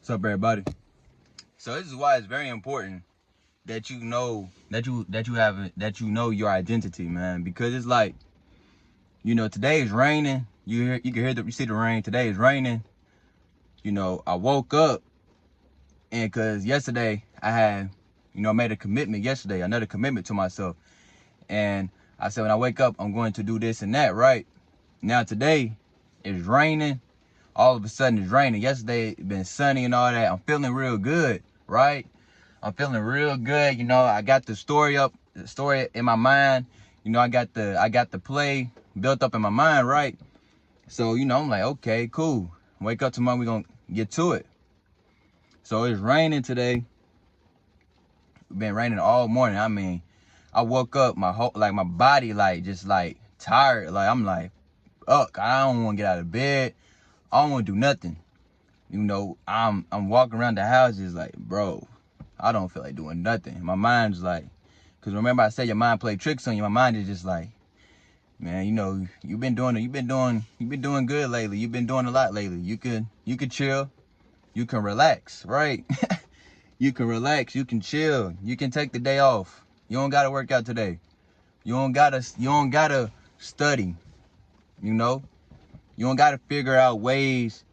What's up, everybody? So this is why it's very important that you know that you know your identity, man. Because it's like, today is raining. You see the rain. Today is raining. I woke up and because yesterday I had, made a commitment yesterday, another commitment to myself, and I said when I wake up I'm going to do this and that. Right now today it's raining. All of a sudden it's raining. Yesterday it been sunny and all that. I'm feeling real good, right? I'm feeling real good. I got the story in my mind. I got the play built up in my mind, right? So, I'm like, okay, cool. Wake up tomorrow, we gonna get to it. So it's raining today. It's been raining all morning. I mean, I woke up, my body just tired. Like I'm like, ugh, I don't wanna get out of bed. I don't wanna do nothing. I'm walking around the house just like, bro, I don't feel like doing nothing. My mind's like, because remember I said your mind play tricks on you. My mind is just like, man, you've been doing good lately. You've been doing a lot lately. You could chill. You can relax, right? You can relax. You can chill. You can take the day off. You don't gotta work out today. You don't gotta study. You don't gotta figure out ways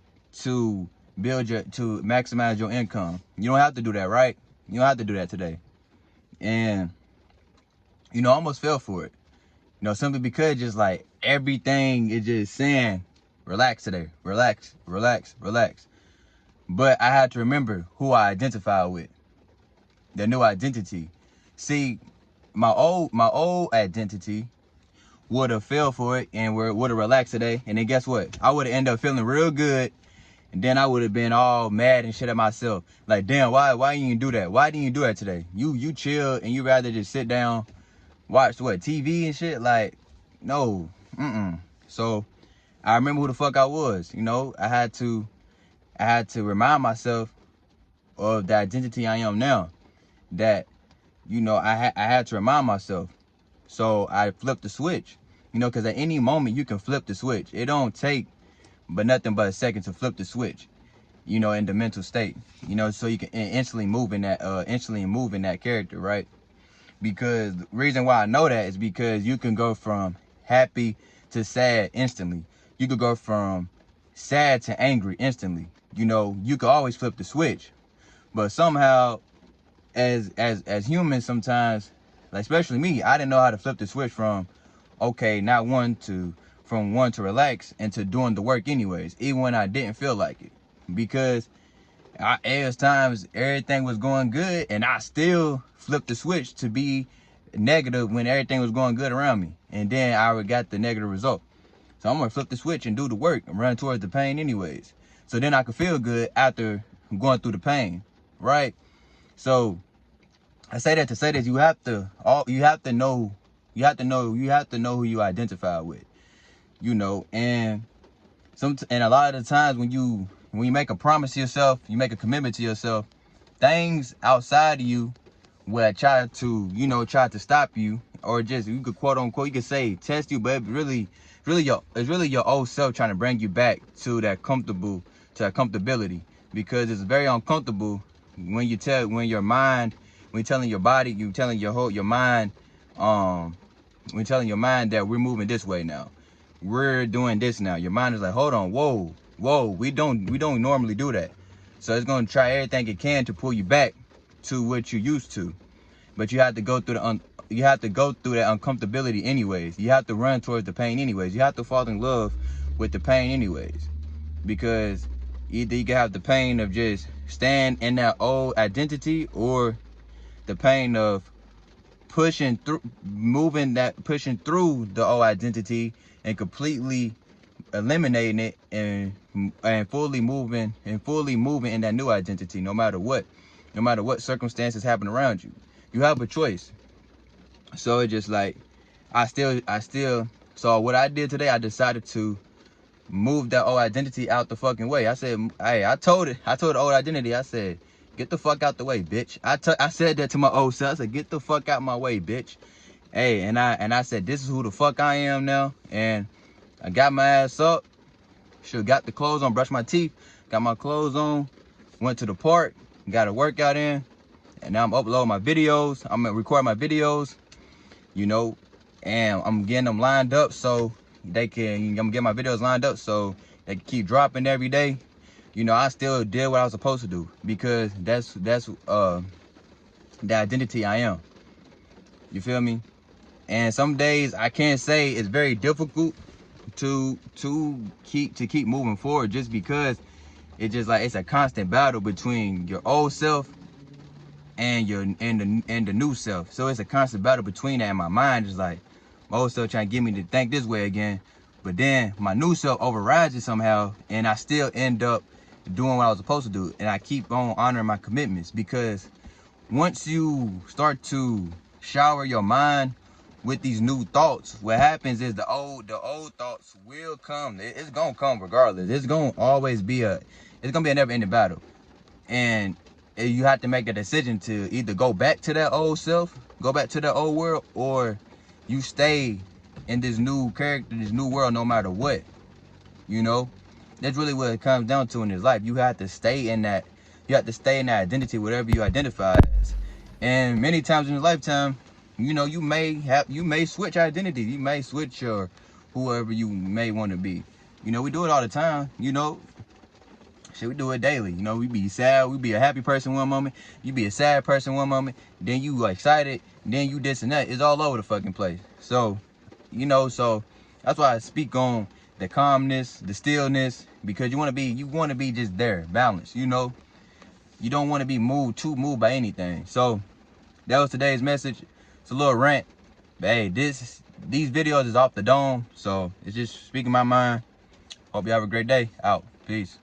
to to maximize your income. You don't have to do that, right? You don't have to do that today. And I almost fell for it. Simply because just like everything is just saying, relax today, relax, relax, relax. But I had to remember who I identify with, the new identity. See, my old identity would have fell for it and would have relaxed today. And then guess what? I would have ended up feeling real good. And then I would have been all mad and shit at myself. Like, damn, why you didn't do that? Why didn't you do that today? You chill and you rather just sit down, watch TV and shit? Like, no. So I remember who the fuck I was. I had to remind myself of the identity I am now. That, I had to remind myself. So I flipped the switch. Because at any moment you can flip the switch. It don't take but nothing but a second to flip the switch, in the mental state, so you can instantly move in that character, right? Because the reason why I know that is because you can go from happy to sad instantly. You could go from sad to angry instantly. You could always flip the switch. But somehow, as humans, sometimes, like especially me, I didn't know how to flip the switch from one to relax into doing the work anyways, even when I didn't feel like it. Because there was times everything was going good and I still flipped the switch to be negative when everything was going good around me. And then I got the negative result. So I'm going to flip the switch and do the work and run towards the pain anyways. So then I could feel good after going through the pain, right? So I say that to say that you have to know who you identify with. And a lot of the times when you make a promise to yourself, you make a commitment to yourself, things outside of you will try to stop you, or just, you could quote unquote, you could say test you, but it's really your old self trying to bring you back to that comfortability, because it's very uncomfortable when you're telling your mind, when you're telling your body, when telling your mind that we're moving this way now. We're doing this now. Your mind is like, hold on, whoa, we don't normally do that. So it's gonna try everything it can to pull you back to what you used to. But you have to go through that uncomfortability anyways. You have to run towards the pain anyways. You have to fall in love with the pain anyways. Because either you can have the pain of just staying in that old identity, or the pain of pushing through the old identity and completely eliminating it, and fully moving in that new identity, no matter what circumstances happen around you. You have a choice. So it's just like, so what I did today, I decided to move that old identity out the fucking way. I said, hey, I told the old identity, I said, get the fuck out the way, bitch. I said that to my old self. I said, get the fuck out my way, bitch. Hey, and I said, this is who the fuck I am now. And I got my ass up. Got the clothes on, brushed my teeth, got my clothes on, went to the park, got a workout in, and now I'm uploading my videos. I'm gonna record my videos, you know, and I'm getting them lined up so they can, I'm gonna get my videos lined up so they can keep dropping every day. You know, I still did what I was supposed to do because that's the identity I am. You feel me? And some days I can't say it's very difficult to keep moving forward, just because it's just like it's a constant battle between your old self and the new self. So it's a constant battle between that, and my mind is like, my old self trying to get me to think this way again, but then my new self overrides it somehow, and I still end up doing what I was supposed to do, and I keep on honoring my commitments. Because once you start to shower your mind with these new thoughts, what happens is the old thoughts will come. It's gonna come regardless. It's gonna always be a never-ending battle, and you have to make a decision to either go back to that old self, go back to that old world, or you stay in this new character, this new world, no matter what. You know, that's really what it comes down to in this life. You have to stay in that. You have to stay in that identity, whatever you identify as. And many times in your lifetime, you know, you may switch identity. You may switch your whoever you may want to be. You know, we do it all the time. You know, shit, we do it daily. You know, we be sad, we be a happy person one moment, you be a sad person one moment, then you excited, then you this and that. It's all over the fucking place. So, you know, so that's why I speak on the calmness, the stillness, because you want to be just there, balanced. You know, you don't want to be too moved by anything. So that was today's message. It's a little rant, but hey, these videos is off the dome, so it's just speaking my mind. Hope you have a great day. Out. Peace.